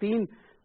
3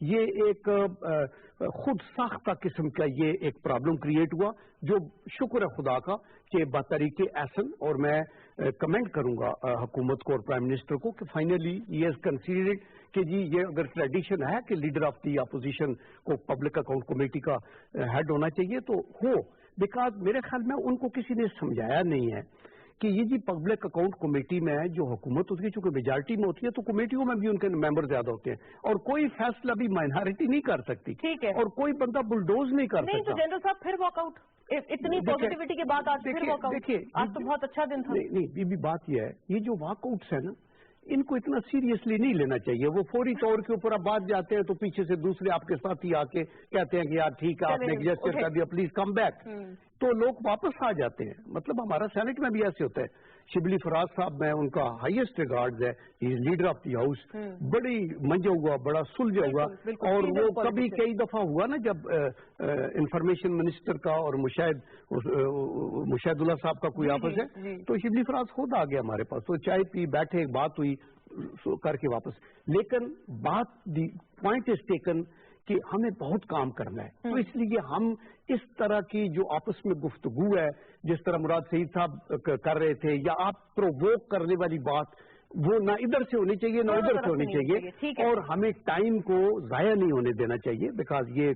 یہ ایک خود ساختہ قسم کا یہ ایک پرابلم کریٹ ہوا، جو شکر ہے خدا کا کہ بطریق احسن، اور میں کمنٹ کروں گا حکومت کو اور پرائم منسٹر کو کہ فائنلی یہ از کنسیڈرڈ کہ جی یہ اگر ٹریڈیشن ہے کہ لیڈر آف دی اپوزیشن کو پبلک اکاؤنٹ کمیٹی کا ہیڈ ہونا چاہیے تو ہو، بیکاز میرے خیال میں ان کو کسی نے سمجھایا نہیں ہے کہ یہ جی پبلک اکاؤنٹ کمیٹی میں جو حکومت ہوتی ہے چونکہ میجارٹی میں ہوتی ہے تو کمیٹیوں میں بھی ان کے ممبر زیادہ ہوتے ہیں اور کوئی فیصلہ بھی مائنارٹی نہیں کر سکتی، ٹھیک ہے، اور کوئی بندہ بلڈوز نہیں کر سکتا۔ جنرل صاحب پھر واک آؤٹ، اتنی پازیٹیوٹی کے بعد آج پھر واک آؤٹ، دیکھیے آج تو بہت اچھا دن تھا۔ نہیں بھی بات یہ ہے، یہ جو واک آؤٹس ہے نا ان کو اتنا سیریسلی نہیں لینا چاہیے، وہ فوری طور کے اوپر آپ بات جاتے ہیں تو پیچھے سے دوسرے آپ کے ساتھی آ کے کہتے ہیں کہ یار ٹھیک ہے آپ نے جسٹر کر دیا پلیز کم بیک، تو لوگ واپس آ جاتے ہیں۔ مطلب ہمارا سینٹ میں بھی ایسے ہوتا ہے، شبلی فراز صاحب میں ان کا ہائیسٹ ریگارڈز ہے، ہی از لیڈر آف دی ہاؤس، بڑی منجا ہوا، بڑا سلجھا ہوا، اور وہ کبھی کئی دفعہ ہوا نا جب انفارمیشن منسٹر کا اور مشاہد اللہ صاحب کا کوئی آپس ہے تو شبلی فراز خود آ گیا ہمارے پاس، تو چائے پی بیٹھے، بات ہوئی کر کے واپس، لیکن بات دی پوائنٹ از ٹیکن کہ ہمیں بہت کام کرنا ہے، تو اس لیے ہم اس طرح کی جو آپس میں گفتگو ہے جس طرح مراد سعید صاحب کر رہے تھے، یا آپ پرووک کرنے والی بات، وہ نہ ادھر سے ہونی چاہیے نہ ادھر سے ہونی چاہیے، اور ہمیں ٹائم کو ضائع نہیں ہونے دینا چاہیے، بیکاز یہ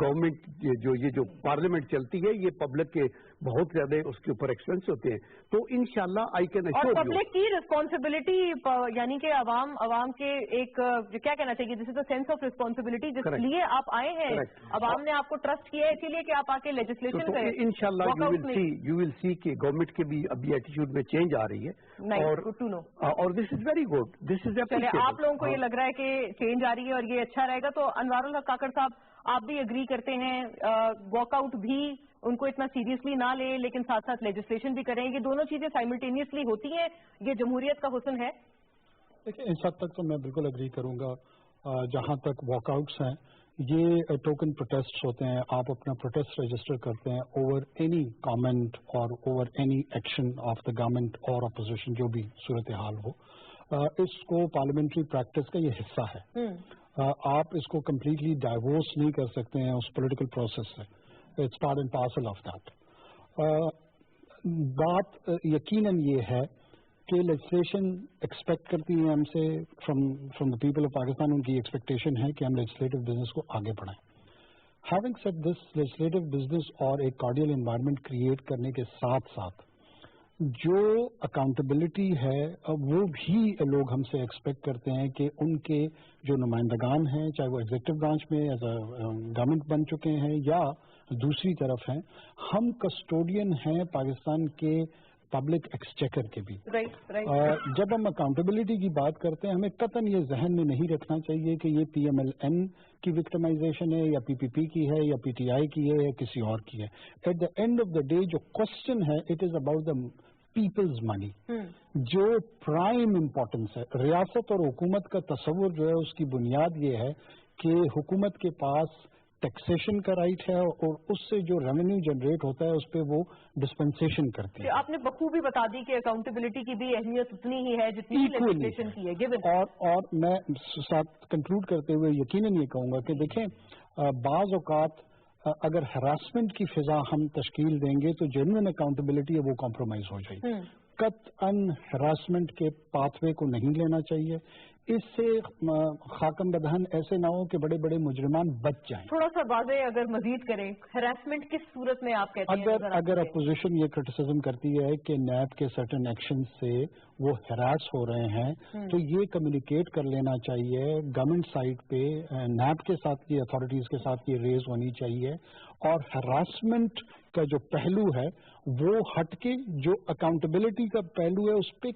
گورنمنٹ جو پارلیمنٹ چلتی ہے یہ پبلک کے بہت زیادہ اس کے اوپر ایکسپینس ہوتے ہیں، تو انشاءاللہ I can assure you, public کی رسپانسبلٹی، یعنی کہ عوام کے ایک کیا کہنا چاہیے، this is a sense of responsibility جس لیے آپ آئے ہیں، عوام نے آپ کو ٹرسٹ کیا ہے اسی لیے کہ آپ آ کے لیجسلیشن کریں، انشاءاللہ یو ول سی کہ گورنمنٹ کے بھی ابھی ایٹیٹیوڈ میں چینج آ رہی ہے، اور دس از ویری گڈ، دس از چلے آپ لوگوں کو یہ لگ رہا ہے کہ چینج آ رہی ہے اور یہ اچھا رہے گا، تو انوار الحق کاکڑ صاحب آپ بھی اگری کرتے ہیں واک آؤٹ بھی ان کو اتنا سیریسلی نہ لیں لیکن ساتھ ساتھ لیجسلیشن بھی کریں، یہ دونوں چیزیں سائملٹینیسلی ہوتی ہیں، یہ جمہوریت کا حسن ہے؟ دیکھیں اس حد تک تو میں بالکل اگری کروں گا، جہاں تک واک آؤٹس ہیں یہ ٹوکن پروٹیسٹ ہوتے ہیں، آپ اپنا پروٹیسٹ رجسٹر کرتے ہیں اوور اینی کامنٹ اور over any action of the government اور اپوزیشن، جو بھی صورتحال ہو، اس کو پارلیمنٹری پریکٹس کا یہ حصہ ہے، آپ اس کو کمپلیٹلی ڈائیورس نہیں کر سکتے ہیں اس پولیٹیکل پروسیس سے، it's part and parcel of that. بات یقیناً یہ ہے کہ لیجسلیشن ایکسپیکٹ کرتی ہے ہم سے from the people of Pakistan, ان کی ایکسپیکٹیشن ہے کہ ہم لیجسلیٹو بزنس کو آگے بڑھائیں۔ Having said this, legislative business اور ایک کارڈیل انوائرمنٹ کریٹ کرنے کے ساتھ ساتھ جو اکاؤنٹیبلٹی ہے وہ بھی لوگ ہم سے ایکسپیکٹ کرتے ہیں کہ ان کے جو نمائندگان ہیں، چاہے وہ ایگزیکٹو برانچ میں ایز اے گورنمنٹ بن چکے ہیں یا دوسری طرف ہیں، ہم کسٹوڈین ہیں پاکستان کے پبلک ایکسچیکر کے بھی۔ جب ہم اکاؤنٹیبلٹی کی بات کرتے ہیں ہمیں قطعاً یہ ذہن میں نہیں رکھنا چاہیے کہ یہ پی ایم ایل این کی وکٹمائزیشن ہے یا پی پی پی کی ہے یا پی ٹی آئی کی ہے یا کسی اور کی ہے۔ At the end of the day جو کوشچن ہے it is about the people's money, جو پرائم امپورٹنس ہے۔ ریاست اور حکومت کا تصور جو ہے اس کی بنیاد یہ ہے کہ حکومت کے پاس ٹیکسیشن کا رائٹ ہے اور اس سے جو ریونیو جنریٹ ہوتا ہے اس پہ وہ ڈسپنسیشن کرتی ہے۔ آپ نے بخوبی بتا دی کہ اکاؤنٹیبلٹی کی بھی اہمیت اتنی ہی ہے جتنی لیجسلیشن کی ہے۔ اور میں ساتھ کنکلوڈ کرتے ہوئے یقیناً یہ کہوں گا کہ دیکھیں بعض اوقات اگر ہراسمنٹ کی فضا ہم تشکیل دیں گے تو جینوئن اکاؤنٹیبلٹی ہے وہ کمپرومائز ہو جائے گی۔ قطعاً ہراسمنٹ کے پاتھ وے کو نہیں لینا چاہیے، اس سے خاکم بدہن ایسے نہ ہو کہ بڑے بڑے مجرمان بچ جائیں۔ تھوڑا سا واضح اگر مزید کریں، ہراسمنٹ کس صورت میں آپ کہتے ہیں؟ اگر اپوزیشن یہ کرٹیسزم کرتی ہے کہ نیب کے سرٹن ایکشن سے وہ ہراس ہو رہے ہیں تو یہ کمیونیکیٹ کر لینا چاہیے گورنمنٹ سائٹ پہ، نیب کے ساتھ کی اتھارٹیز کے ساتھ یہ ریز ہونی چاہیے، اور ہراسمنٹ کا جو پہلو ہے وہ ہٹ کے جو اکاؤنٹیبلٹی کا پہلو ہے اس پہ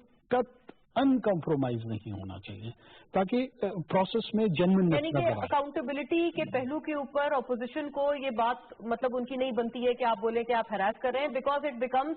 ان کمپرومائز نہیں ہونا چاہیے تاکہ پروسیس میں جنوئن، یعنی کہ اکاؤنٹیبلٹی کے پہلو کے اوپر اپوزیشن کو یہ بات مطلب ان کی نہیں بنتی ہے کہ آپ بولیں کہ آپ ہراس کر رہے ہیں، بیکاز اٹ بیکمز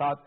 7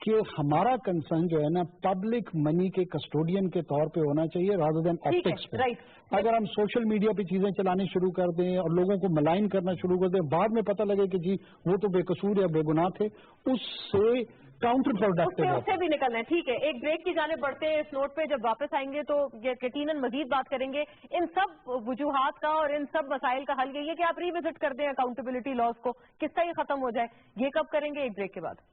کہ ہمارا کنسرن جو ہے نا پبلک منی کے کسٹوڈین کے طور پہ ہونا چاہیے rather than optics پہ. اگر ہم سوشل میڈیا پہ چیزیں چلانی شروع کر دیں اور لوگوں کو ملائن کرنا شروع کر دیں, بعد میں پتہ لگے کہ جی وہ تو بے قصور یا بے گناہ تھے, اس سے کاؤنٹر پروڈکٹیو اس سے بھی نکلنا ہے. ٹھیک ہے, ایک بریک کی جانب بڑھتے ہیں. اس نوٹ پہ جب واپس آئیں گے تو یقیناً مزید بات کریں گے ان سب وجوہات کا اور ان سب مسائل کا حل یہ ہے کہ آپ ری وزٹ کر دیں اکاؤنٹیبلٹی لاز کو, کس طرح یہ ختم ہو جائے. یہ کب کریں گے؟ ایک بریک کے بعد.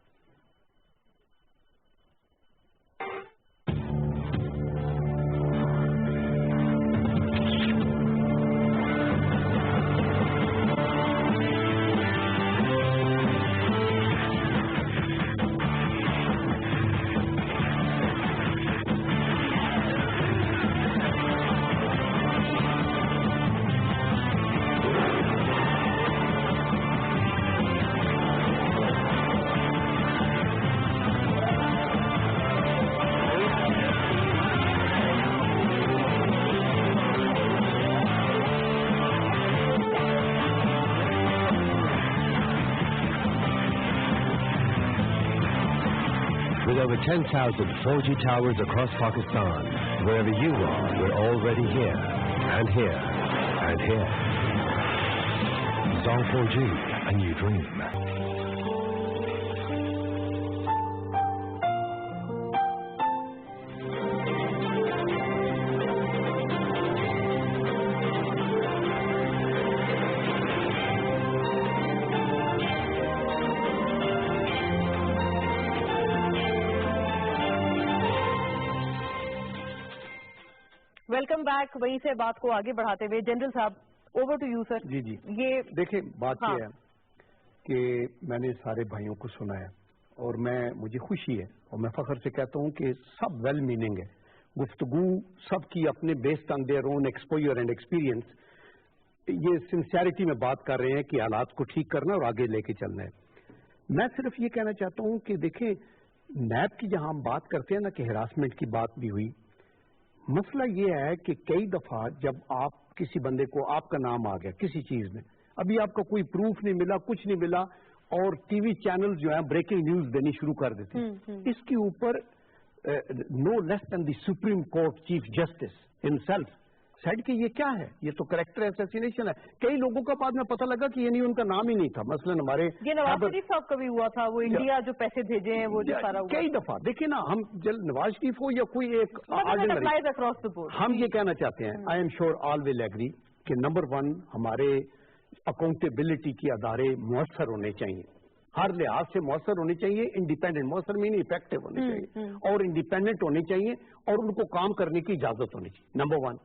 With over 10,000 4G towers across Pakistan, wherever you are, we're already here, and here, and here. Zong 4G, a new dream. Welcome back. وہیں سے بات کو آگے بڑھاتے ہوئے جنرل صاحب, اوور ٹو یو سر. جی یہ دیکھیں بات یہ ہے کہ میں نے سارے بھائیوں کو سنا ہے اور مجھے خوشی ہے اور میں فخر سے کہتا ہوں کہ سب ویل میننگ ہے. گفتگو سب کی اپنے based on their own exposure and experience, یہ سنسیئرٹی میں بات کر رہے ہیں کہ حالات کو ٹھیک کرنا اور آگے لے کے چلنا ہے. میں صرف یہ کہنا چاہتا ہوں کہ دیکھیں نیب کی جہاں ہم بات کرتے ہیں نا کہ ہراسمنٹ کی بات بھی ہوئی, مسئلہ یہ ہے کہ کئی دفعہ جب آپ کسی بندے کو آپ کا نام آ گیا کسی چیز میں, ابھی آپ کا کوئی پروف نہیں ملا, کچھ نہیں ملا, اور ٹی وی چینل جو ہیں بریکنگ نیوز دینی شروع کر دیتے ہیں. اس کے اوپر no less than the Supreme Court chief justice himself said کہ یہ کیا ہے, یہ تو کریکٹر اسیسینیشن ہے. کئی لوگوں کا بعد میں پتہ لگا کہ یہ نہیں, ان کا نام ہی نہیں تھا. مثلا ہمارے یہ نواز شریف صاحب کا بھی ہوا تھا, وہ انڈیا جو پیسے بھیجے ہیں وہ جو سارا ہوا. کئی دفعہ دیکھیں نا, ہم نواز شریف ہو یا کوئی ایک ہم یہ کہنا چاہتے ہیں, I am sure all will agree کہ نمبر 1 ہمارے اکاؤنٹیبلٹی کے ادارے مؤثر ہونے چاہیے, ہر لحاظ سے مؤثر ہونے چاہیے, انڈیپینڈنٹ, مؤثر میں نہیں افیکٹو ہونے چاہیے اور انڈیپینڈنٹ ہونے چاہیے اور ان کو کام کرنے کی اجازت ہونی چاہیے. نمبر 1.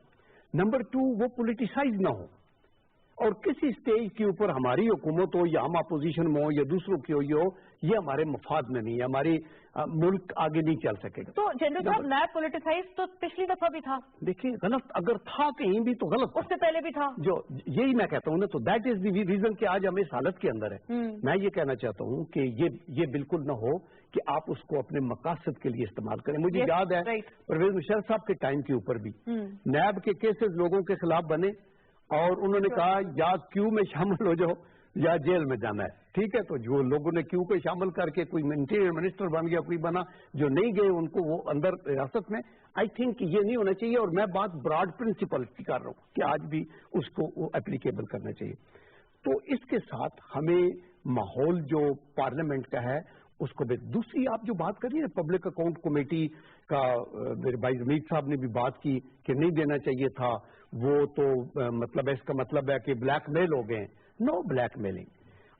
نمبر 2, وہ پولیٹیسائز نہ ہو اور کسی سٹیج کے اوپر ہماری حکومت ہو یا ہم اپوزیشن میں ہو یا دوسروں کی ہو, یہ ہمارے مفاد میں نہیں ہے, ہماری ملک آگے نہیں چل سکے گا. تو جنرل صاحب نیب پولیٹیسائز تو پچھلی دفعہ بھی تھا. دیکھیں غلط اگر تھا کہیں بھی تو غلط, اس سے پہلے بھی تھا. جو یہی میں کہتا ہوں نا, تو دیٹ از دی ریزن کہ آج ہم اس حالت کے اندر ہے. میں یہ کہنا چاہتا ہوں کہ یہ بالکل نہ ہو کہ آپ اس کو اپنے مقاصد کے لیے استعمال کریں. مجھے یاد ہے پرویز مشرف صاحب کے ٹائم کے اوپر بھی نیب کے کیسز لوگوں کے خلاف بنے اور انہوں نے کہا یا کیو میں شامل ہو جاؤ یا جیل میں جانا ہے. ٹھیک ہے, تو جو لوگوں نے کیو کو شامل کر کے کوئی انٹیریئر منسٹر بن گیا, کوئی بنا, جو نہیں گئے ان کو وہ اندر حراست میں. آئی تھنک یہ نہیں ہونا چاہیے, اور میں بات براڈ پرنسپل کی کر رہا ہوں کہ آج بھی اس کو اپلیکیبل کرنا چاہیے. تو اس کے ساتھ ہمیں ماحول جو پارلیمنٹ کا ہے اس کو دوسری آپ جو بات کریے پبلک اکاؤنٹ کمیٹی کا, میرے بھائی زمید صاحب نے بھی بات کی کہ نہیں دینا چاہیے تھا, وہ تو مطلب اس کا مطلب ہے کہ بلیک میل ہو گئے ہیں. No blackmailing.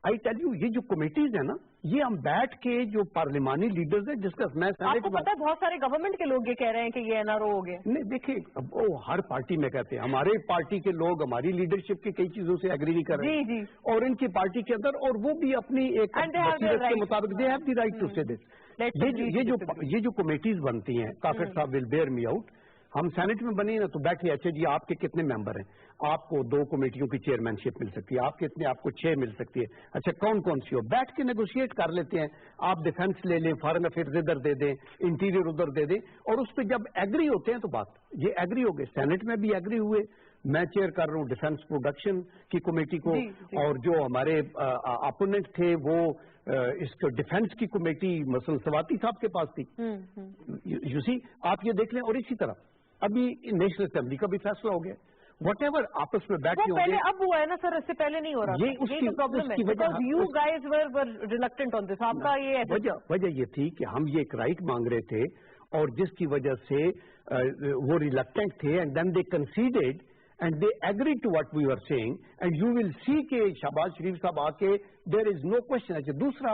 I tell you, یہ جو کمیٹیز ہیں نا, یہ ہم بیٹھ کے جو پارلیمانی لیڈرز ہیں جس کا میں آپ کو پتا ہے بہت سارے گورنمنٹ کے لوگ یہ کہہ رہے ہیں کہ یہ این آر او ہو گئے. نہیں دیکھیں, وہ ہر پارٹی میں کہتے ہیں, ہمارے پارٹی کے لوگ ہماری لیڈرشپ کی کئی چیزوں سے ایگری نہیں کر رہے ہیں, جی اور ان کی پارٹی کے اندر, اور وہ بھی اپنی ایک بصیرت کے مطابق they have the right to say this. یہ جو کمیٹیز بنتی ہیں, کافر صاحب ول بیئر می آؤٹ, ہم سینٹ میں بنے نا تو بیٹھے, اچھا جی آپ کے کتنے ممبر ہیں, آپ کو 2 کمیٹیوں کی چیئرمین شپ مل سکتی ہے, آپ کتنے, آپ کو 6 مل سکتی ہے. اچھا کون کون سی ہو, بیٹھ کے نیگوشیٹ کر لیتے ہیں. آپ ڈیفینس لے لیں, فارن افیئرز ادھر دے دیں, انٹیریئر ادھر دے دیں, اور اس پہ جب ایگری ہوتے ہیں تو بات یہ ایگری ہو گئے. سینٹ میں بھی ایگری ہوئے, میں چیئر کر رہا ہوں ڈیفینس پروڈکشن کی کمیٹی کو, اور جو ہمارے اپوننٹ تھے وہ اس کو ڈیفینس کی کمیٹی مثلا سواتی صاحب کے پاس تھی. یو سی آپ یہ دیکھ لیں. اور اسی طرح ابھی نیشنل اسمبلی کا بھی فیصلہ ہو گیا, وٹ ایور آپس میں بیٹھ کے پہلے اب ہوا ہے نا سر, اس سے پہلے نہیں ہو رہا. وجہ یہ تھی کہ ہم یہ ایک رائٹ مانگ رہے تھے, اور جس کی وجہ سے وہ ریلکٹنٹ تھے, and then they conceded and they agree to what we are saying, and you will see کہ شہباز شریف صاحب آ کے دیر از نو کوشچن. اچھا دوسرا,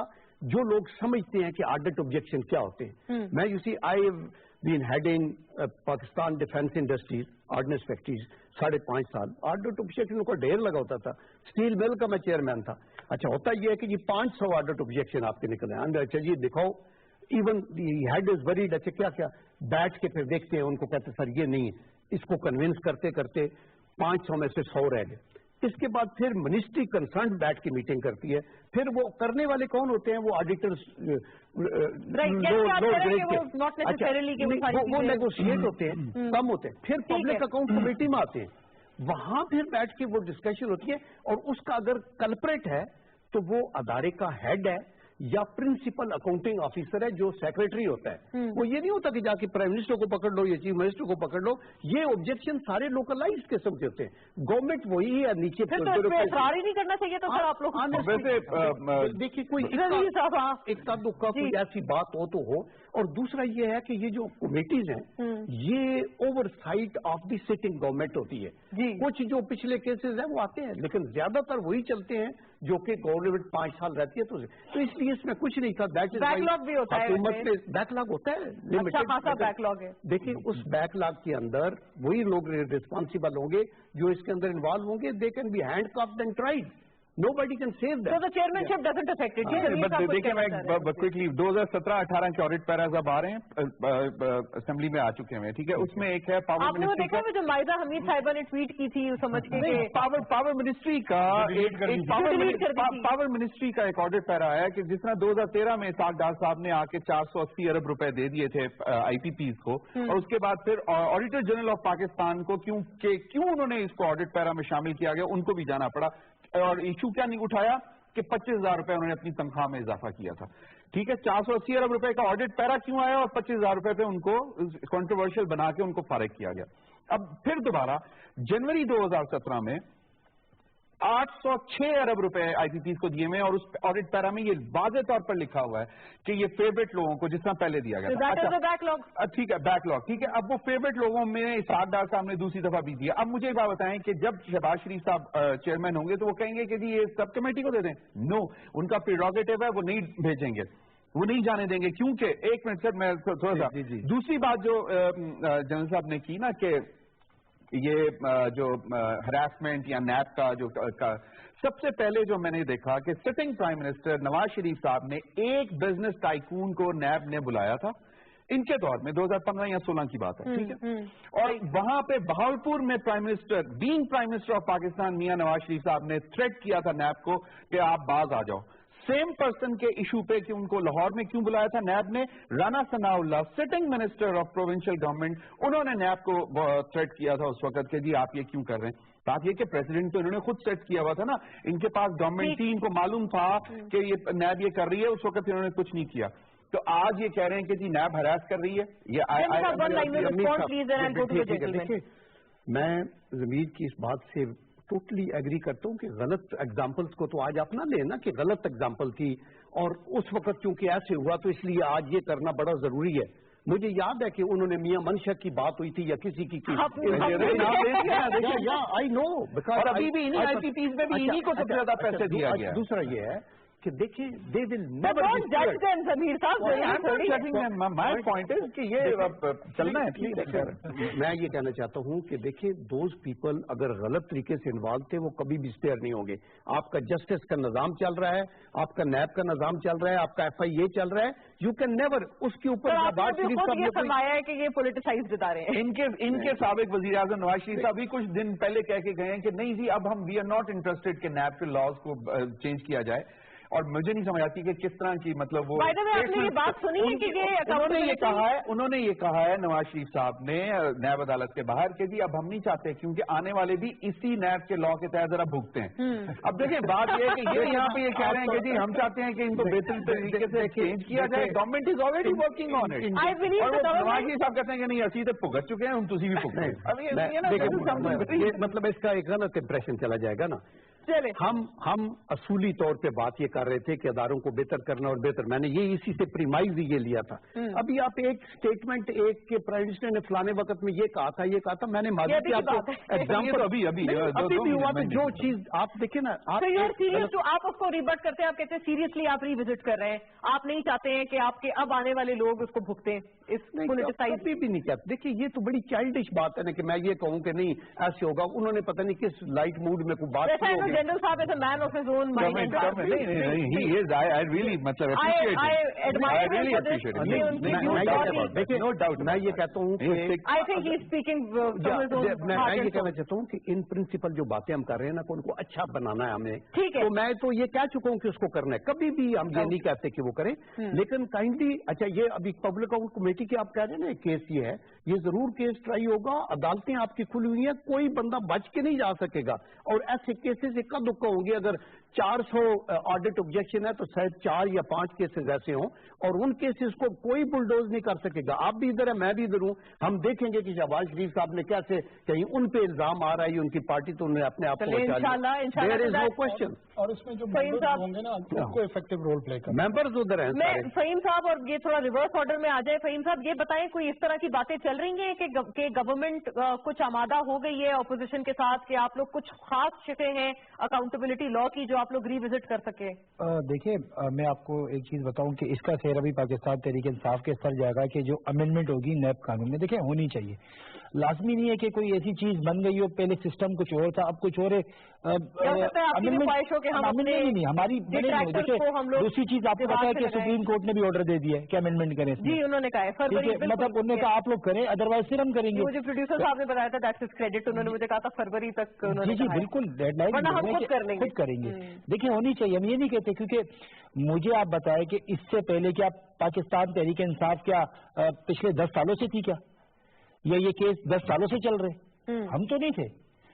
جو لوگ سمجھتے ہیں کہ آرڈرڈ آبجیکشن کیا ہوتے ہیں, میں you see I been heading Pakistan defence industries ordnance factories 5.5 سال. آرڈر آبجیکشن کا ڈھیر لگا ہوتا تھا. اسٹیل مل کا میں چیئرمین تھا. اچھا ہوتا یہ ہے کہ یہ 500 آرڈر آبجیکشن آپ کے نکلے ہیں. اچھا جی دکھاؤ, even the head is worried. اچھا کیا کیا بیٹھ کے پھر دیکھتے ہیں, ان کو کہتے سر یہ نہیں ہے. اس کو کنونس کرتے کرتے 500 میں سے 100 رہ گئے. اس کے بعد پھر منسٹری کنسرن بیٹھ کے میٹنگ کرتی ہے. پھر وہ کرنے والے کون ہوتے ہیں؟ وہ آڈیٹرز, وہ نیگوشیٹ ہوتے ہیں, کم ہوتے ہیں. پھر پبلک اکاؤنٹ کمیٹی میں آتے ہیں, وہاں پھر بیٹھ کے وہ ڈسکشن ہوتی ہے. اور اس کا اگر کلپریٹ ہے تو وہ ادارے کا ہیڈ ہے یا پرنسپل اکاؤنٹنگ آفیسر ہے جو سیکرٹری ہوتا ہے. وہ یہ نہیں ہوتا کہ جا کے پرائم منسٹر کو پکڑ لو یا چیف منسٹر کو پکڑ لو. یہ آبجیکشن سارے لوکلائز قسم کے ہوتے ہیں. گورنمنٹ وہی ہے نیچے اقرار ہی نہیں کرنا چاہیے تو سر آپ لوگ. دیکھیے کوئی ایک کوئی ایسی بات ہو تو ہو. اور دوسرا یہ ہے کہ یہ جو کمیٹیز ہیں یہ oversight of the sitting government ہوتی ہے. کچھ جو پچھلے کیسز ہیں وہ آتے ہیں, لیکن زیادہ تر وہی چلتے ہیں جو کہ گورنمنٹ 5 سال رہتی ہے. تو اس لیے اس میں کچھ نہیں تھا. بیک لاگ بھی ہوتا ہے, بیک لاگ ہوتا ہے, بیک لاگ ہے. دیکھیں اس بیک لاگ کے اندر وہی لوگ ریسپانسبل ہوں گے جو اس کے اندر انوالو ہوں گے. They can be handcuffed and tried. Nobody can save that. So the chairmanship doesn't affect it. دیکھیں میں کوئکلی 2017-18 کے آڈٹ پیراز اب آ رہے ہیں, اسمبلی میں آ چکے ہیں. ٹھیک ہے, اس میں ایک ہے پاور منسٹری. آپ نے دیکھا جو مائدہ حمید صاحبہ نے ٹویٹ کی تھی سمجھ کے پاور منسٹری کا پاور منسٹری کا ایک آڈٹ پیرا آیا کہ جس طرح 2013 میں اسحاق ڈار صاحب نے آ کے 480 ارب روپے دے دیے تھے آئی پی پیز کو, اور اس کے بعد پھر آڈیٹر جنرل آف پاکستان کو کیوں انہوں نے اس کو آڈٹ پیرا میں شامل کیا گیا, ان کو بھی جانا پڑا. اور ایشو کیا نہیں اٹھایا کہ 25,000 روپے انہوں نے اپنی تنخواہ میں اضافہ کیا تھا. ٹھیک ہے, 480 ارب روپے کا آڈٹ پیرا کیوں آیا اور 25,000 روپے پہ ان کو کنٹروورشل بنا کے ان کو فارغ کیا گیا. اب پھر دوبارہ جنوری 2017 میں 806 ارب روپے آئی پی پیز کو دیے ہوئے, اور اس آڈٹ پیرا میں یہ واضح طور پر لکھا ہوا ہے کہ یہ فیوریٹ لوگوں کو جس طرح پہلے دیا گیا تھا. ٹھیک ہے, بیک لاگ. ٹھیک ہے, اب وہ فیوریٹ لوگوں میں اسحاق ڈار صاحب نے دوسری دفعہ بھی دیا. اب مجھے ایک بات بتائیں کہ جب شہباز شریف صاحب چیئرمین ہوں گے تو وہ کہیں گے کہ جی یہ سب کمیٹی کو دے دیں. نو, ان کا پریروگیٹو ہے, وہ نہیں بھیجیں گے, وہ نہیں جانے دیں گے. کیونکہ ایک منٹ سر میں تھوڑا سا دوسری بات جو جنرل صاحب نے کی نا کہ یہ جو ہراسمنٹ یا نیب کا جو سب سے پہلے جو میں نے دیکھا کہ سٹنگ پرائم منسٹر نواز شریف صاحب نے ایک بزنس ٹائکون کو نیب نے بلایا تھا ان کے دور میں 2015 یا 16 کی بات ہے. ٹھیک ہے, اور وہاں پہ بہاولپور میں prime minister of Pakistan Mian Nawaz Sharif صاحب نے تھریٹ کیا تھا نیب کو کہ آپ باز آ جاؤ. سیم پرسن کے ایشو پہ کہ ان کو لاہور میں کیوں بلایا تھا نیب نے, Rana Sanaullah sitting minister of provincial government, انہوں نے نیب کو تھریٹ کیا تھا اس وقت کہ جی آپ یہ کیوں کر رہے ہیں. بات یہ کہ پریزیڈنٹ تو انہوں نے خود سیٹ کیا ہوا تھا نا, ان کے پاس گورنمنٹ تھی, ان کو معلوم تھا کہ یہ نیب یہ کر رہی ہے, اس وقت انہوں نے کچھ نہیں کیا. تو آج یہ کہہ رہے ہیں کہ جی نیب ہراس کر رہی ہے. دیکھیے میں ضمیر کی اس بات سے ٹوٹلی ایگری کرتا ہوں کہ غلط ایگزامپلس کو تو آج آپ نہ لیں نا کہ غلط ایگزامپل تھی اور اس وقت چونکہ ایسے ہوا تو اس لیے آج یہ کرنا بڑا ضروری ہے. مجھے یاد ہے کہ انہوں نے میاں منشا کی بات ہوئی تھی یا کسی کی آئی نو, اور ابھی بھی انہی آئی پی پیز میں بھی انہی کو سب سے زیادہ پیسے دیا گیا. دوسرا یہ ہے کہ دیکھیے دے ول مائی پوائنٹ ہے کہ یہ چلنا ہے. میں یہ کہنا چاہتا ہوں کہ دیکھیے دوز پیپل اگر غلط طریقے سے انوالو تھے وہ کبھی بھی اسپیئر نہیں ہوں گے. آپ کا جسٹس کا نظام چل رہا ہے, آپ کا نیب کا نظام چل رہا ہے, آپ کا ایف آئی اے چل رہا ہے, یو کین نیور اس کے اوپر بات فرمایا ہے کہ یہ پولیٹیسائز بتا رہے ہیں. ان کے سابق وزیر اعظم نواز شریف صاحب بھی کچھ دن پہلے کہہ کے گئے ہیں کہ نہیں جی اب ہم وی آر ناٹ انٹرسٹڈ کہ نیب کے لاز کو چینج کیا جائے. اور مجھے نہیں سمجھ آتی کہ کس طرح کی مطلب وہ آپ نے یہ بات سنی ہے کہ انہوں نے یہ کہا ہے نواز شریف صاحب نے نیب عدالت کے باہر کہ جی اب ہم نہیں چاہتے کیونکہ آنے والے بھی اسی نیب کے لا کے تحت ذرا بھگتے ہیں. اب دیکھیں بات یہ ہے کہ یہ یہاں پہ یہ کہہ رہے ہیں کہ جی ہم چاہتے ہیں کہ ان کو بہترین طریقے سے چینج کیا جائے. Government is already working on it. Nawaz Sharif sahib کہتے ہیں کہ نہیں اسی تو بھگت چکے ہیں ہم تسی بھی بھگتے. مطلب اس کا ایک غلط امپریشن چلا جائے گا نا. ہم اصولی طور پہ بات یہ کر رہے تھے کہ اداروں کو بہتر کرنا اور بہتر. میں نے یہ اسی سے پریمائز یہ لیا تھا. ابھی آپ ایک اسٹیٹمنٹ ایک کے پرائم منسٹر نے فلانے وقت میں یہ کہا تھا میں نے ماضی ایگزامپل ابھی ہوا تو جو چیز آپ دیکھیں نا آپ اس کو ریبٹ کرتے ہیں. آپ کہتے ہیں سیریسلی آپ ریوزٹ کر رہے ہیں. آپ نہیں چاہتے ہیں کہ آپ کے اب آنے والے لوگ اس کو بھگتے ہیں. کبھی بھی نہیں چاہتے. دیکھیے یہ تو بڑی چائلڈش بات ہے نا کہ میں یہ کہوں کہ نہیں ایسے ہوگا. انہوں نے پتہ نہیں کس لائٹ موڈ میں کوئی بات کی. جنرل صاحب is a man of his own mind. I really appreciate it. No doubt. میں یہ کہتا ہوں I think he's speaking from his own heart. میں یہ کہنا چاہتا ہوں کہ ان پرنسپل جو باتیں ہم کر رہے ہیں نا کہ ان کو اچھا بنانا ہے ہمیں. تو میں تو یہ کہہ چکا ہوں کہ اس کو کرنا ہے. کبھی بھی ہم یہ نہیں کہتے کہ وہ کریں. لیکن کائنڈلی اچھا یہ ابھی پبلک اکاؤنٹ کمیٹی کے آپ کہہ رہے ہیں نا کیس یہ ہے یہ ضرور کیس ٹرائی ہوگا. عدالتیں آپ کی کھلی ہوئی ہیں. کوئی بندہ بچ کے نہیں جا سکے گا. اور ایسے کیسز اکا دکا ہوں گے. اگر 400 آڈٹ آبجیکشن ہے تو شاید 4 یا 5 کیسز ایسے ہوں اور ان کیسز کو کوئی بلڈوز نہیں کر سکے گا. آپ بھی ادھر ہیں میں بھی ادھر ہوں. ہم دیکھیں گے کہ شہباز شریف صاحب نے کیسے کہیں ان پہ الزام آ رہا ہے ان کی پارٹی تو انہوں نے اپنے آپ کو بچا لیا. There is no question. اور اس میں جو ممبرز ہوں گے نا ان کو افیکٹو رول پلے کرنا. ممبرز ادھر ہیں. میں فہیم صاحب اور یہ تھوڑا ریورس آرڈر میں آ جائے. فہیم صاحب یہ بتائیں کوئی اس طرح کی باتیں چل رہی ہیں کہ گورنمنٹ کچھ آمادہ ہو گئی ہے اپوزیشن کے ساتھ کہ آپ لوگ کچھ خاص شکیں ہیں اکاؤنٹیبلٹی لا کی جو آپ لوگ ری وزٹ کر سکے؟ دیکھیے میں آپ کو ایک چیز بتاؤں کہ اس کا سیر ابھی پاکستان تحریک انصاف کے سر جائے گا کہ جو امینڈمنٹ ہوگی نیب قانون میں دیکھیں ہونی چاہیے. لازمی نہیں ہے کہ کوئی ایسی چیز بن گئی ہو. پہلے سسٹم کچھ اور تھا اب کچھ اور ہے. ہماری دوسری چیز آپ کو پتا ہے کہ سپریم کورٹ نے بھی آرڈر دے دیا ہے کہ امینڈمنٹ کریں. جی انہوں نے کہا مطلب انہوں نے کہا آپ لوگ کریں ادروائز پھر ہم کریں گے. مجھے پروڈیوسر صاحب نے بتایا تھا دیٹس ہز کریڈٹ. انہوں نے مجھے کہا تھا فروری تک. جی جی بالکل ڈیڈ لائن خود کریں گے. دیکھیں ہونی چاہیے. ہم یہ نہیں کہتے کیونکہ مجھے آپ بتائیں کہ اس سے پہلے کیا پاکستان تحریک انصاف کیا پچھلے 10 سالوں سے تھی کیا یا یہ کیس 10 سالوں سے چل رہے؟ ہم تو نہیں تھے.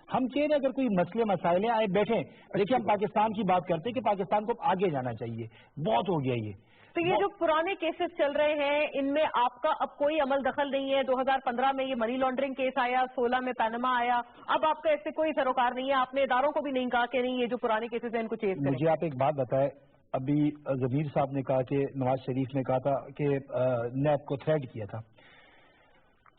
ہم کہہ رہے اگر کوئی مسئلے مسائل آئے بیٹھیں. دیکھیں ہم پاکستان کی بات کرتے کہ پاکستان کو آگے جانا چاہیے. بہت ہو گیا یہ. تو یہ جو پرانے کیسز چل رہے ہیں ان میں آپ کا اب کوئی عمل دخل نہیں ہے؟ 2015 میں یہ منی لانڈرنگ کیس آیا, 16 میں پینما آیا. اب آپ کا اس سے کوئی سروکار نہیں ہے. آپ نے اداروں کو بھی نہیں کہا کہ نہیں یہ جو پرانے کیسز ہیں ان کو چیز کریں. مجھے آپ ایک بات بتائیں. ابھی ضمیر صاحب نے کہا کہ نواز شریف نے کہا تھا کہ نیب کو تھریٹ کیا تھا.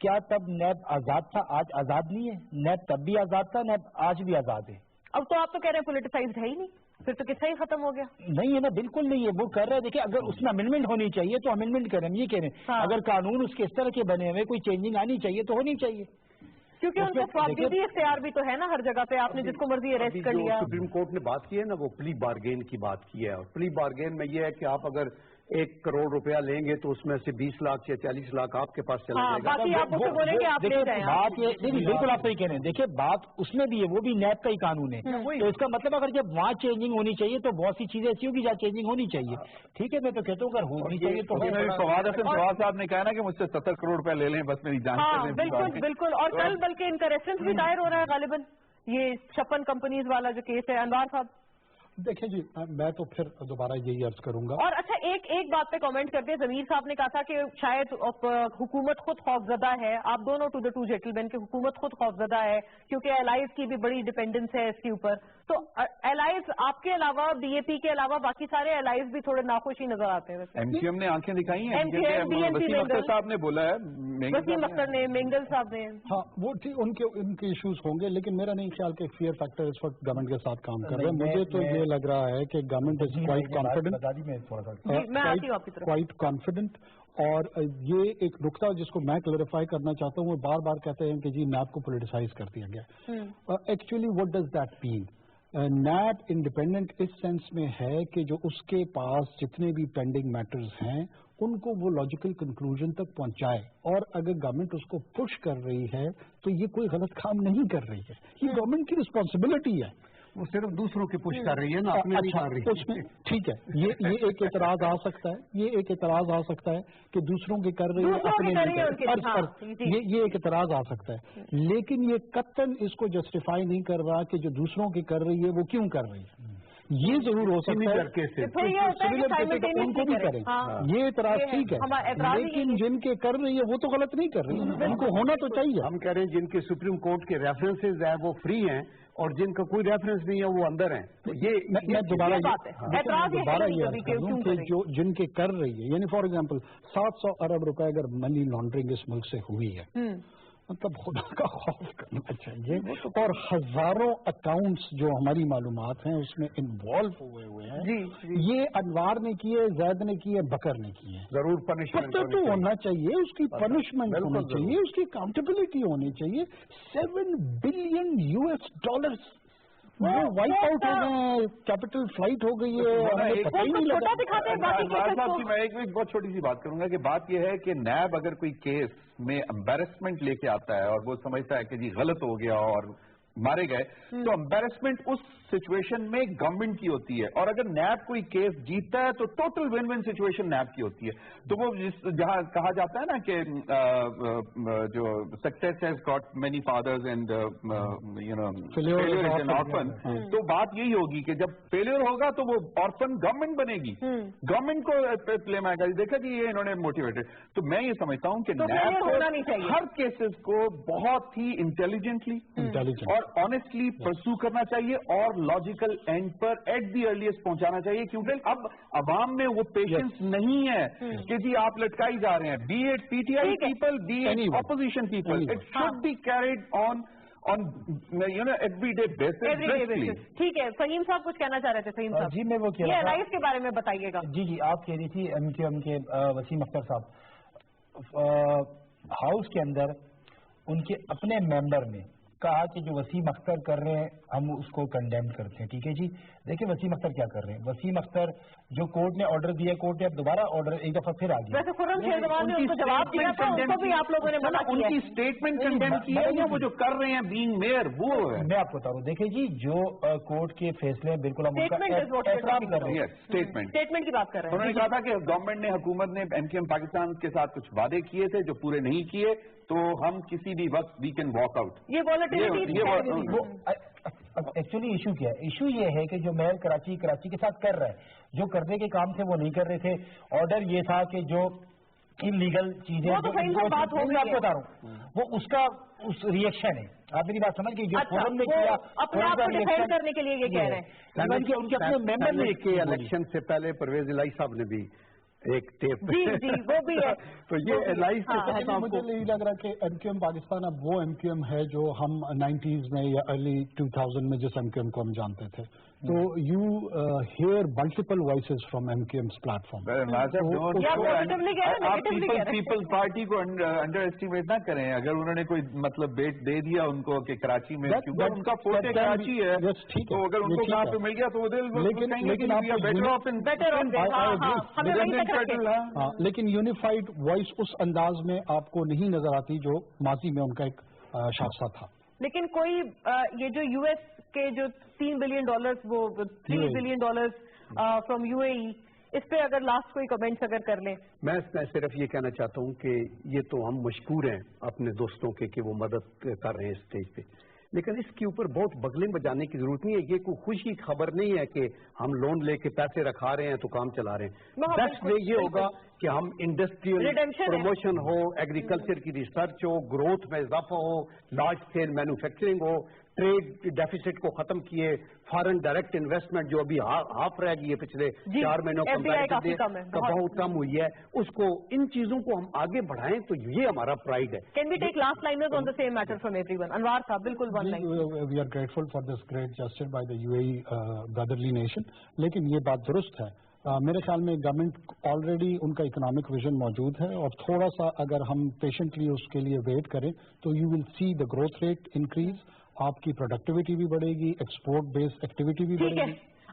کیا تب نیب آزاد تھا؟ آج آزاد نہیں ہے. نیب تب بھی آزاد تھا, نیب آج بھی آزاد ہے. اب تو آپ تو کہہ رہے ہیں پولیٹیسائزڈ ہے ہی نہیں. پھر تو قصہ ہی ختم ہو گیا. نہیں ہے نا, بالکل نہیں ہے. وہ کر رہے ہیں دیکھیں اگر اس میں امینڈمنٹ ہونی چاہیے تو امینڈمنٹ کریں. ہم یہ کہہ رہے ہیں اگر قانون اس کے اس طرح کے بنے ہوئے کوئی چینجنگ آنی چاہیے تو ہونی چاہیے. کیونکہ ان کا سوابدیدی اختیار بھی تو ہے نا ہر جگہ پہ. آپ نے جس کو مرضی اریسٹ کر لیا. سپریم کورٹ نے بات کی ہے نا وہ پلی بارگین کی بات کی ہے. اور پلی بارگین میں یہ ہے کہ آپ اگر 1 کروڑ روپیہ لیں گے تو اس میں سے 20 لاکھ یا 40 لاکھ آپ کے پاس چلا جائے گا. بات یہ بالکل آپ صحیح کہہ رہے ہیں. دیکھیں بات اس میں بھی ہے, وہ بھی نیب کا ہی قانون ہے. تو اس کا مطلب اگر جب وہاں چینجنگ ہونی چاہیے تو بہت سی چیزیں ایسی ہوگی جہاں چینجنگ ہونی چاہیے. ٹھیک ہے میں تو کہتا ہوں اگر ہونی چاہیے تو. فواد صاحب نے کہا نا کہ مجھ سے 70 کروڑ روپیہ لے لیں بس میری جان. بالکل بالکل. اور کل بلکہ ان کا ریفرنس بھی دائر ہو رہا ہے غالباً یہ 56 کمپنیز والا جو کیس ہے. انوار صاحب دیکھیں جی میں تو پھر دوبارہ یہی عرض کروں گا. اور اچھا ایک بات پہ کامنٹ کرتے ہیں. ضمیر صاحب نے کہا تھا کہ شاید حکومت خود خوفزدہ ہے. آپ دونوں ٹو دا ٹو جینٹلمین کہ حکومت خود خوفزدہ ہے کیونکہ ایلائز کی بھی بڑی ڈیپینڈنس ہے اس کے اوپر. تو ایلائز آپ کے علاوہ بی اے پی کے علاوہ باقی سارے ایلائز بھی تھوڑے ناخوش ہی نظر آتے ہیں. ایم سی ایم نے آنکھیں دکھائی ہیں. وسیم اختر صاحب نے بولا ہے, وسیم اختر نے, مینگل صاحب نے. ہاں وہ ان کے ایشوز ہوں گے لیکن میرا نہیں خیال کہ فیئر فیکٹر اس وقت گورنمنٹ کے ساتھ کام کر رہے ہیں. مجھے تو یہ لگ رہا ہے کہ گورنمنٹ از کوائٹ کانفیڈنٹ. اور یہ ایک نقطہ جس کو میں کلیریفائی کرنا چاہتا ہوں, وہ بار بار کہتے ہیں کہ جی نیب کو پولیٹیسائز کر دیا گیا. Actually what does that mean? NAB independent اس سینس میں ہے کہ جو اس کے پاس جتنے بھی پینڈنگ میٹرز ہیں ان کو وہ لاجیکل کنکلوژن تک پہنچائے. اور اگر گورنمنٹ اس کو پش کر رہی ہے تو یہ کوئی غلط کام نہیں کر رہی ہے. یہ گورنمنٹ کی رسپانسبلٹی ہے. وہ صرف دوسروں کی پوچھ کر رہی ہے نا، اپنے نہیں کر رہی ہے. اس میں ٹھیک ہے، یہ ایک اعتراض آ سکتا ہے، یہ ایک اعتراض آ سکتا ہے کہ دوسروں کی کر رہی ہے اپنے نہیں، یہ ایک اعتراض آ سکتا ہے، لیکن یہ قطعاً اس کو جسٹیفائی نہیں کر رہا کہ جو دوسروں کی کر رہی ہے وہ کیوں کر رہی ہے. یہ ضرور ہو سکتا ہے ان کو بھی کریں، یہ اعتراض ٹھیک ہے، لیکن جن کے کر رہی ہے وہ تو غلط نہیں کر رہی، ان کو ہونا تو چاہیے. ہم کہہ رہے ہیں جن کے سپریم کورٹ کے ریفرنسز ہیں وہ فری ہیں اور جن کا کوئی ریفرنس نہیں ہے وہ اندر ہیں. میں دوبارہ یہ کروں کہ جو جن کے کر رہی ہے، یعنی فار ایگزامپل 700 ارب روپے اگر منی لانڈرنگ اس ملک سے ہوئی ہے، مطلب خدا کا خوف کرنا چاہیے. اور ہزاروں اکاؤنٹس جو ہماری معلومات ہیں اس میں انوالو ہوئے ہیں، یہ انوار نے کیے، زید نے کیے، بکر نے کیے. ضرور پنشمنٹ تو ہونا چاہیے، اس کی پنشمنٹ ہونی چاہیے، اس کی اکاؤنٹیبلٹی ہونی چاہیے. $7 بلین وہ وائپ آؤٹ ہو گئے، کیپٹل فلائٹ ہو گئی ہے. میں ایک بہت چھوٹی سی بات کروں گا کہ بات یہ ہے کہ نیب اگر کوئی کیس میں امبیرسمنٹ لے کے آتا ہے اور وہ سمجھتا ہے کہ جی غلط ہو گیا اور مارے گئے، تو امبیرسمنٹ اس سچویشن میں گورنمنٹ کی ہوتی ہے. اور اگر نیب کوئی کیس جیتتا ہے تو total one one situation NAB کی ہوتی ہے. تو وہ جہاں کہا جاتا ہے نا کہ جو success has got many fathers and failure is an orphan, تو بات یہی ہوگی کہ جب فیلیور ہوگا تو وہ آرفن گورنمنٹ بنے گی، گورنمنٹ کو کلیم آئے گا. دیکھا کہ یہ انہوں نے موٹیویٹڈ. تو میں یہ سمجھتا ہوں کہ نیب ہر کیسز کو بہت ہی انٹیلیجنٹلی اور آنےسٹلی پرسو کرنا چاہیے اور لاجیکل اینڈ پر ایٹ دی ارلیسٹ پہنچانا چاہیے. کیونکہ اب عوام میں وہ پیشنس نہیں ہے کہ جی آپ لٹکائی جا رہے ہیں. Be it P T I people, be it opposition people, it should be carried on every day basis. ٹھیک ہے، فہیم صاحب کچھ کہنا چاہ رہے تھے. فہیم صاحب جی میں وہ کہہ رہا تھا کے بارے میں بتائیے گا. جی آپ کہہ رہی تھی ایم کیو ایم کے وسیم اختر صاحب ہاؤس کے اندر ان کے اپنے ممبر نے کہا کہ جو وسیم اختر کر رہے ہیں ہم اس کو کنڈیم کرتے ہیں. ٹھیک ہے جی، دیکھیں وسیم اختر کیا کر رہے ہیں. وسیم اختر جو کورٹ نے آرڈر دیا، کورٹ نے اب دوبارہ آرڈر ایک دفعہ پھر آ گیا. ویسے خرم شہزوان نے ان کو جواب دیا تھا، ان کو بھی آپ لوگوں نے منع کیا. ان کی اسٹیٹمنٹ کنڈیم کی ہے یا وہ جو کر رہے ہیں بینگ میئر وہ ہے؟ میں آپ کو بتا رہا ہوں، دیکھیں جی جو کورٹ کے فیصلے بالکل ہم احترام کر رہے ہیں. اسٹیٹمنٹ کی بات کر رہے ہیں. انہوں نے کہا تھا کہ گورنمنٹ نے، حکومت نے ایم کیو ایم پاکستان کے ساتھ کچھ وعدے کیے تھے جو پورے نہیں کیے، تو ہم کسی بھی وقت we can walk out. Actually issue کیا ہے؟ ایشو یہ ہے کہ جو میئر کراچی کے ساتھ کر رہا ہے، جو کرنے کے کام تھے وہ نہیں کر رہے تھے. آرڈر یہ تھا کہ جو انلیگل چیزیں آپ بتا رہا ہوں وہ اس کا ریئیکشن ہے. آپ میری بات سمجھ گئی، جو فورم نے کیا کرنے کے لیے یہ کہہ رہے ہیں. ان کے اپنے ممبر نے کے الیکشن سے پہلے پرویز الہی صاحب نے بھی ایک ٹیپ جی وہ بھی ہے. تو یہ مجھے نہیں لگ رہا کہ ایم کیو ایم پاکستان اب وہ ایم کیو ایم ہے جو ہم 90s میں یا ارلی 2000 میں جس ایم کیو ایم کو ہم جانتے تھے. تو you hear multiple voices from M Q M's platform. آپ پیپلز پارٹی کو انڈر ایسٹیمیٹ نہ کریں. اگر انہوں نے کوئی مطلب بیٹ دے دیا ان کو کہ کراچی میں، ان کا فورٹ کراچی ہے، تو اگر ان کو کہاں پہ مل گیا تو وہ لیکن یونیفائڈ وائس اس انداز میں آپ کو نہیں نظر آتی جو ماضی میں ان کا ایک شاخصہ تھا. لیکن کوئی یہ جو یو ایس کے جو $3 بلین وہ $3 بلین فرام یو اے ای، اس پہ اگر لاسٹ کوئی کمنٹس اگر کر لیں. میں صرف یہ کہنا چاہتا ہوں کہ یہ تو ہم مشکور ہیں اپنے دوستوں کے کہ وہ مدد کر رہے ہیں اسٹیج پہ، لیکن اس کے اوپر بہت بغلیں بجانے کی ضرورت نہیں ہے. یہ کوئی خوشی خبر نہیں ہے کہ ہم لون لے کے پیسے رکھا رہے ہیں تو کام چلا رہے ہیں. بیسٹ وے یہ ہوگا کہ ہم انڈسٹریل پروموشن ہو، ایگریکلچر کی ریسرچ ہو، گروتھ میں اضافہ ہو، لارج اسکیل مینوفیکچرنگ ہو، ٹریڈ ڈیفیسٹ کو ختم کیے، فارن ڈائریکٹ انویسٹمنٹ جو ابھی ہاف رہ گئی ہے پچھلے 4 مہینوں بہت کم ہوئی ہے، اس کو ان چیزوں کو ہم آگے بڑھائیں تو یہ ہمارا پرائڈ ہے. Can we take last liners on the same matter from everyone? انوار صاحب بالکل one line. We are grateful for this great gesture by the UAE brotherly nation. لیکن یہ بات درست ہے. میرے خیال میں گورنمنٹ آلریڈی ان کا اکنامک ویژن موجود ہے، اور تھوڑا سا اگر ہم پیشنٹلی اس کے لیے ویٹ کریں تو you will see the growth rate increase, آپ کی پروڈکٹیوٹی بھی بڑھے گی، ایکسپورٹ بیسڈ ایکٹیویٹی بھی بڑھے گی.